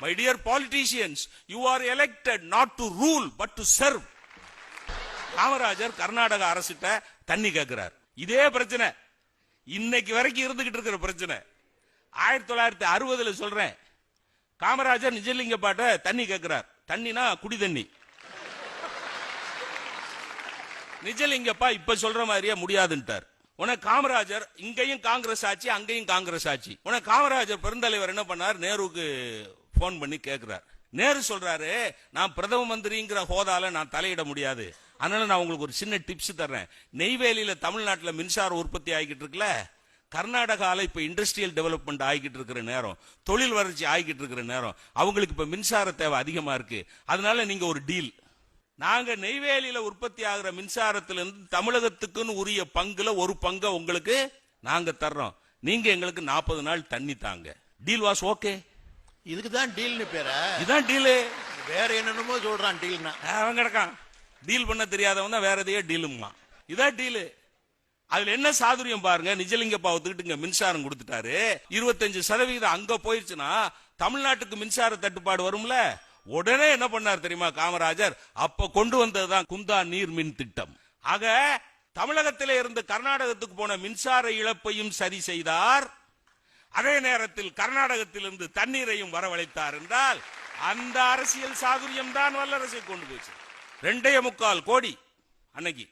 My dear politicians, you are elected not to rule but to serve. Kamarajar Karnataka அரசிட்ட தண்ணி கேட்கிறார். இதே பிரச்சனை இன்னைக்கு வரைக்கும் இருந்துகிட்டு இருக்கிற பிரச்சனை. 1960 சொல்றேன், காமராஜர் நிஜலிங்கப்பாட்ட தண்ணி கேட்கிறார். தண்ணினா குடி தண்ணி. நிஜலிங்கப்பா இப்ப சொல்ற மாதிரியே முடியாதுன்ட்டார். உனக்கு காமராஜர் இங்கேயும் காங்கிரஸ் ஆட்சி, அங்கேயும் காங்கிரஸ் ஆட்சி. உனக்கு காமராஜர் பெருந்தலைவர் என்ன பண்ணார், நேருவுக்கு போன் பண்ணி கேட்கிறார். நேரு சொல்றாரு, நான் பிரதம மந்திரிங்கிற ஹோதால நான் தலையிட முடியாது, அதனால நான் உங்களுக்கு ஒரு சின்ன டிப்ஸ் தர்றேன். நெய்வேலியில தமிழ்நாட்டில் மின்சார உற்பத்தி ஆகிட்டு இருக்குல்ல, கர்நாடகால இப்ப இண்டஸ்ட்ரியல் டெவலப்மெண்ட் ஆகிட்டு இருக்கிற நேரம், தொழில் வளர்ச்சி ஆகிட்டு இருக்கிற நேரம், அவங்களுக்கு இப்ப மின்சார தேவை அதிகமா இருக்கு. அதனால நீங்க ஒரு டீல், நாங்க நெய்வேலியில உற்பத்தி ஆகிற மின்சாரத்திலிருந்து தமிழகத்துக்குன்னு உரிய பங்குல ஒரு பங்கை உங்களுக்கு நாங்க தர்றோம், நீங்க எங்களுக்கு 40 நாள் தண்ணி தாங்க. Deal was okay. இதுக்கு தான் டீல்னு பேரா? இதுதான் டீலு. வேற என்னென்னமோ சொல்றான் டீல்னா. அவன் கிடக்கான் டீல் பண்ண தெரியாதவன் தான் வேற எதையோ டீலுமா. இதான் டீலு. அதுல என்ன சாதுரியம் பாருங்க. நிஜலிங்கப்பா ஒத்துக்கிட்டு மின்சாரம் கொடுத்துட்டாரு. 25% அங்க போயிடுச்சுன்னா தமிழ்நாட்டுக்கு மின்சார தட்டுப்பாடு வரும்ல. உடனே என்ன பண்ணார் தெரியுமா காமராஜர்? அப்ப கொண்டு வந்ததுதான் குந்தா நீர் மின் திட்டம். ஆக தமிழகத்திலே இருந்து கர்நாடகத்துக்கு போன மின்சார இழப்பையும் சரி செய்தார், அதே நேரத்தில் கர்நாடகத்திலிருந்து தண்ணீரையும் வரவழைத்தார் என்றால் அந்த அரசியல் சாதுரியம் தான் வல்லரசை கொண்டு போச்சு. 2.25 கோடி அன்னைக்கு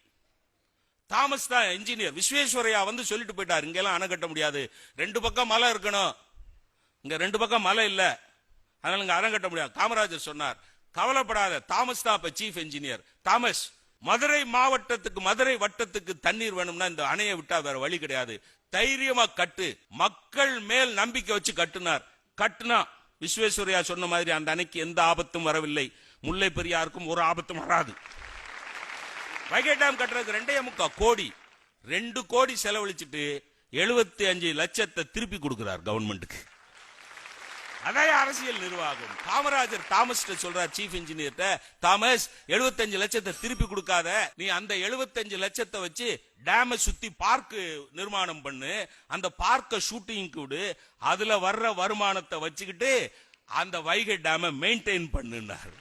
தாமஸ் தான் இன்ஜினியர். விஸ்வேஸ்வரையா வந்து சொல்லிட்டு போயிட்டார், இங்கெல்லாம் அணை கட்ட முடியாது, 2 பக்கம் மலை இருக்கணும், இங்க 2 பக்கம் மலை இல்ல, அதனால இங்க அணை கட்ட முடியாது. காமராஜர் சொன்னார், கவலைப்படாத, தாமஸ் தான் இப்ப சீஃப் இன்ஜினியர். தாமஸ், மதுரை மாவட்டத்துக்கு மதுரை வட்டத்துக்கு தண்ணீர் வேணும்னா இந்த அணையை விட்டா வேற வழி கிடையாது, தைரியமா கட்டு. மக்கள் மேல் நம்பிக்கை வச்சு கட்டுனார். கட்டுனா விஸ்வேஸ்வரையா சொன்ன மாதிரி அந்த அணைக்கு எந்த ஆபத்தும் வரவில்லை, முல்லை பெரியாருக்கும் ஒரு ஆபத்தும் வராது. வைகை டேம் கட்டுறதுக்கு 2.25 கோடி, 2 கோடி செலவழிச்சிட்டு 75 லட்சத்தை திருப்பி கொடுக்கிறார் கவர்மெண்ட்டுக்கு. அதான் அரசியல் நிர்வாகம். காமராஜர் தாமஸ் சொல்றார், சீஃப் இன்ஜினியர்ட்ட, தாமஸ் 75 லட்சத்தை திருப்பி கொடுக்காத, நீ அந்த 75 லட்சத்தை வச்சு டேமை சுத்தி பார்க் நிர்மாணம் பண்ணு, அந்த பார்க்க ஷூட்டிங் கூடு, அதுல வர்ற வருமானத்தை வச்சுக்கிட்டு அந்த வைகை டேமை மெயின்டைன் பண்ணுனார்.